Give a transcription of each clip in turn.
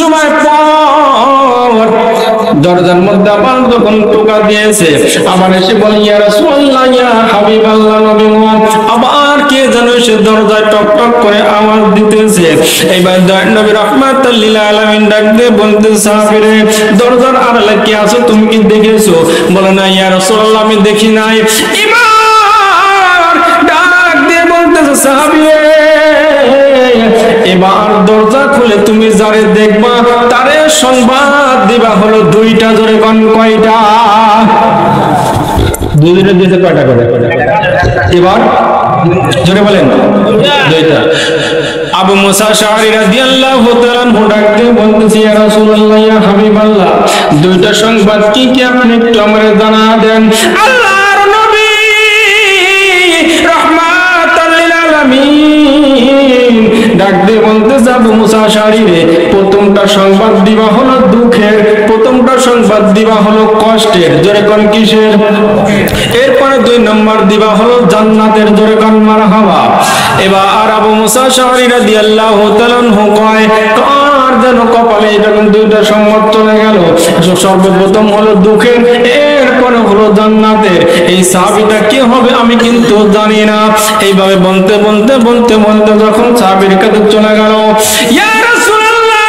সময় পর দরজার মধ্যে আবার যখন টোকা দিয়েছে, আবার এসে বলে ইয়া রাসূলুল্লাহ ইয়া হাবিবাল্লাহ নবী গো, আবার কে যেন সে দরজায় টক টক করে আওয়াজ দিতেছে। এইবার নবী রাহমাতুল লিল আলামিন ডাক দিয়ে বলতে, সাহাবীরে দরজার আড়ালে কে আছে তুমি কি দেখেছো? বলে না ইয়া রাসূলুল্লাহ আমি দেখি নাই। এবার ডাক দিয়ে বলতেছে, সাহাবীরে এবার দরজা খুলে তুমি যারে দেখবা তারে সংবাদ দিবা হলো দুইটা। জোরে কোন কয়টা? দুইটা দিতে কয়টা করে? এবার জোরে বলেন দুইটা। আবু মুসা আশআরী রাদিয়াল্লাহু তাআলা আনহু ডাক দিয়ে বলতেছে, ইয়া রাসূলুল্লাহ ইয়া হাবিবাল্লাহ দুইটা সংবাদ কি কি আপনি একটু আমারে জানা দেন। আল্লাহর নবী রাহমাতুল লিল আলামিন ডাক দিয়ে বলতেছে, আবু মুসা আশআরী রে প্রথমটা সংবাদ দিবা হলো দুঃখের, প্রথমটা সংবাদ দিবা হলো কষ্টের। জোরে কোন কিসের? এরপরে দুই নম্বর দিবা হলো জান্নাতের। জোরে কোন মারহাবা। এবার আবু মুসা আশআরী রাদিয়াল্লাহু তাআলা আনহু কয়, কার যেন কপালে যখন দুইটা সংবাদ চলে গেল, সর্বপ্রথম হলো দুঃখের, এরপরে হলো জান্নাতের। এই সাহাবীটা কি হবে আমি কিন্তু জানি না। এইভাবে বলতে বলতে বলতে বলতে যখন সাহাবীর কাছে চলে গেল, ইয়া রাসূলুল্লাহ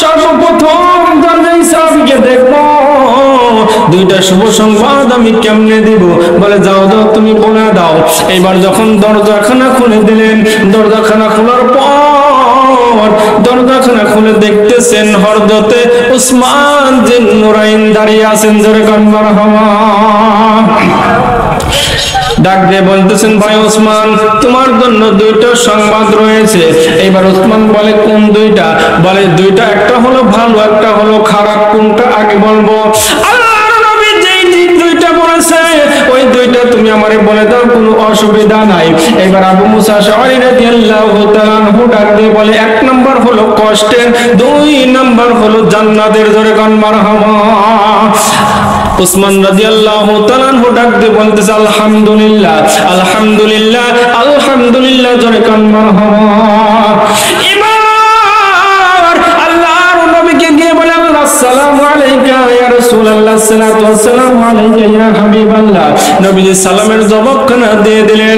সর্বপ্রথম এই সাহাবীকে দেখবো, দুইটা শুভ সংবাদ আমি কেমনে দিব? বলে যাও যাও তুমি বলে দাও। এইবার যখন দরজাখানা খুলে দিলেন, দরজাখানা খোলার পর দরজাখানা খুলে দেখতেছেন হযরতে উসমান জিন নুরাইন দাঁড়িয়ে আছেন। জোরে কোন মারহাবা। ডাক দিয়ে বলতেছেন, ভাই ওসমান তোমার জন্য দুইটা সংবাদ রয়েছে। এইবার ওসমান বলে, কোন দুইটা? বলে দুইটা, একটা হলো ভালো একটা হলো খারাপ। কোনটা আগে বলবো? আল্লাহর নবী যেই দুইটা বলেছে ওই দুইটা তুমি আমারে বলে দাও, কোনো অসুবিধা নাই। এবার আবু মুসা আশআরী রাদিয়াল্লাহু তাআলা আনহু ডাক দিয়ে বলে, এক নাম্বার হলো কষ্টের, দুই নাম্বার হলো জান্নাতের। জোরে কোন মারহাবা। উসমান রাদিয়াল্লাহু তাআলা আনহু ডাক দিয়ে বলতেছে, আলহামদুলিল্লাহ আলহামদুলিল্লাহ আলহামদুলিল্লাহ। জোরে কোন মারহাবা। এবার আল্লাহর নবীকে গিয়ে বলে, আসসালামু আলাইকা ইয়া রাসূলুল্লাহ, আসসালাতু ওয়াসসালামু আলাইকা ইয়া হাবিবাল্লাহ। নবীজি সালামের জবাবখানা দিয়ে দিলেন।